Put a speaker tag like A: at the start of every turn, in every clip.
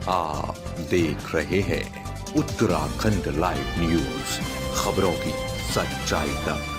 A: आप देख रहे हैं उत्तराखंड लाइव न्यूज, खबरों की सच्चाई तक।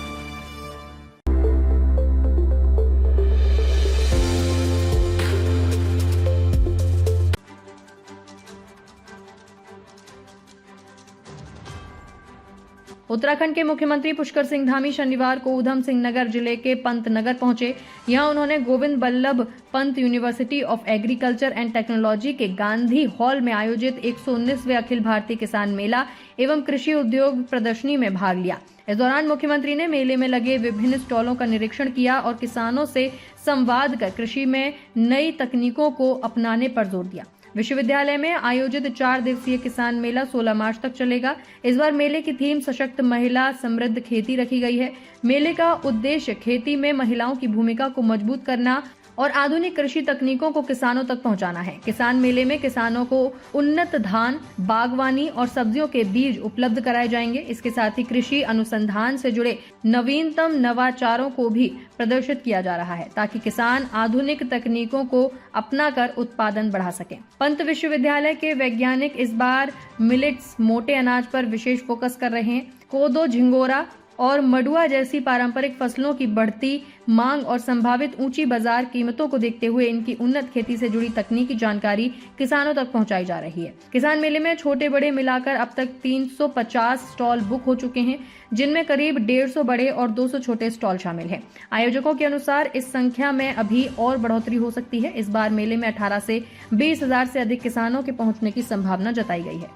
B: उत्तराखंड के मुख्यमंत्री पुष्कर सिंह धामी शनिवार को ऊधम सिंह नगर जिले के पंत नगर पहुंचे। यहां उन्होंने Govind Ballabh Pant university of agriculture and technology के गांधी हॉल में आयोजित 119वें अखिल भारतीय किसान मेला एवं कृषि उद्योग प्रदर्शनी में भाग लिया। इस दौरान मुख्यमंत्री ने मेले में लगे विभिन्न स्टॉलों का निरीक्षण किया और किसानों से संवाद कर कृषि में नई तकनीकों को अपनाने पर जोर दिया। विश्वविद्यालय में आयोजित 4 दिवसीय किसान मेला 16 मार्च तक चलेगा। इस बार मेले की थीम सशक्त महिला समृद्ध खेती रखी गई है। मेले का उद्देश्य खेती में महिलाओं की भूमिका को मजबूत करना और आधुनिक कृषि तकनीकों को किसानों तक पहुंचाना है। किसान मेले में किसानों को उन्नत धान, बागवानी और सब्जियों के बीज उपलब्ध कराए जाएंगे। इसके साथ ही कृषि अनुसंधान से जुड़े नवीनतम नवाचारों को भी प्रदर्शित किया जा रहा है ताकि किसान आधुनिक तकनीकों को अपनाकर उत्पादन बढ़ा सकें। पंत विश्वविद्यालय के वैज्ञानिक इस बार मिलेट्स, मोटे अनाज पर विशेष फोकस कर रहे हैं। कोदो, झिंगोरा और मडुआ जैसी पारंपरिक फसलों की बढ़ती मांग और संभावित ऊंची बाजार कीमतों को देखते हुए इनकी उन्नत खेती से जुड़ी तकनीकी जानकारी किसानों तक पहुंचाई जा रही है। किसान मेले में छोटे बड़े मिलाकर अब तक 350 स्टॉल बुक हो चुके हैं, जिनमें करीब 150 बड़े और 200 छोटे स्टॉल शामिल हैं। आयोजकों के अनुसार इस संख्या में अभी और बढ़ोतरी हो सकती है। इस बार मेले में 18 से 20,000 से अधिक किसानों के पहुंचने की संभावना जताई गई है।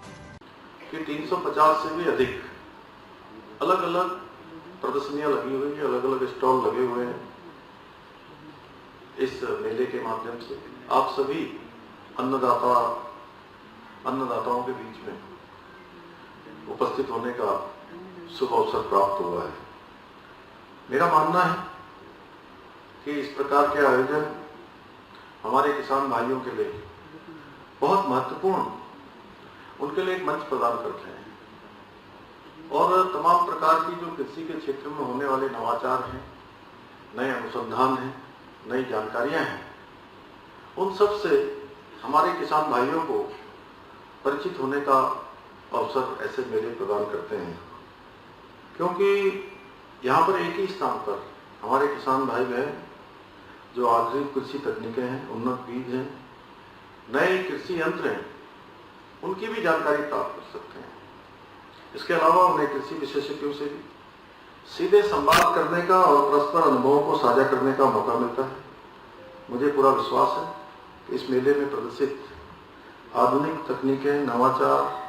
C: 350 से भी अधिक अलग अलग प्रदर्शनियां लगी हुई है, अलग अलग स्टॉल लगे हुए हैं। इस मेले के माध्यम से आप सभी अन्नदाताओं के बीच में उपस्थित होने का शुभ अवसर प्राप्त हुआ है। मेरा मानना है कि इस प्रकार के आयोजन हमारे किसान भाइयों के लिए बहुत महत्वपूर्ण, उनके लिए एक मंच प्रदान करते हैं और तमाम प्रकार की जो कृषि के क्षेत्र में होने वाले नवाचार हैं, नए अनुसंधान हैं, नई जानकारियां हैं, उन सब से हमारे किसान भाइयों को परिचित होने का अवसर ऐसे मेले प्रदान करते हैं। क्योंकि यहाँ पर एक ही स्थान पर हमारे किसान भाई बहन जो आधुनिक कृषि तकनीकें हैं, उन्नत बीज हैं, नए कृषि यंत्र हैं, उनकी भी जानकारी प्राप्त कर सकते हैं। इसके अलावा उन्हें कृषि विशेषज्ञों से भी सीधे संवाद करने का और परस्पर अनुभवों को साझा करने का मौका मिलता है। मुझे पूरा विश्वास है कि इस मेले में प्रदर्शित आधुनिक तकनीकें, नवाचार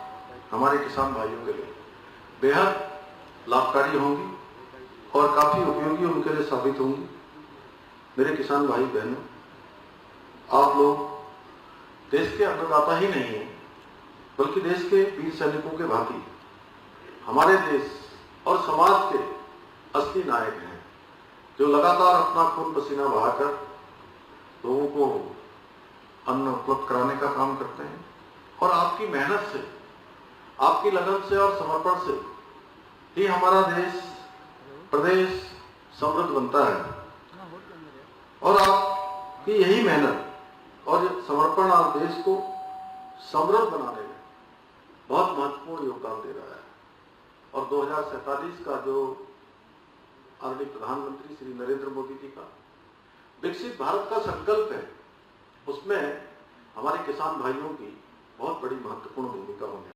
C: हमारे किसान भाइयों के लिए बेहद लाभकारी होंगी और काफी उपयोगी उनके लिए साबित होंगी। मेरे किसान भाई बहनों, आप लोग देश के अन्नदाता ही नहीं हैं, बल्कि देश के वीर सैनिकों के भांति हमारे देश और समाज के असली नायक हैं, जो लगातार अपना खून पसीना बहाकर लोगों को अन्न उपलब्ध कराने का काम करते हैं। और आपकी मेहनत से, आपकी लगन से और समर्पण से ही हमारा देश, प्रदेश समृद्ध बनता है। और आपकी यही मेहनत और समर्पण आप देश को समृद्ध बनाने में बहुत महत्वपूर्ण योगदान दे रहा है। और 2047 का जो आदरणीय प्रधानमंत्री श्री नरेंद्र मोदी जी का विकसित भारत का संकल्प है, उसमें हमारे किसान भाइयों की बहुत बड़ी महत्वपूर्ण भूमिका होगी।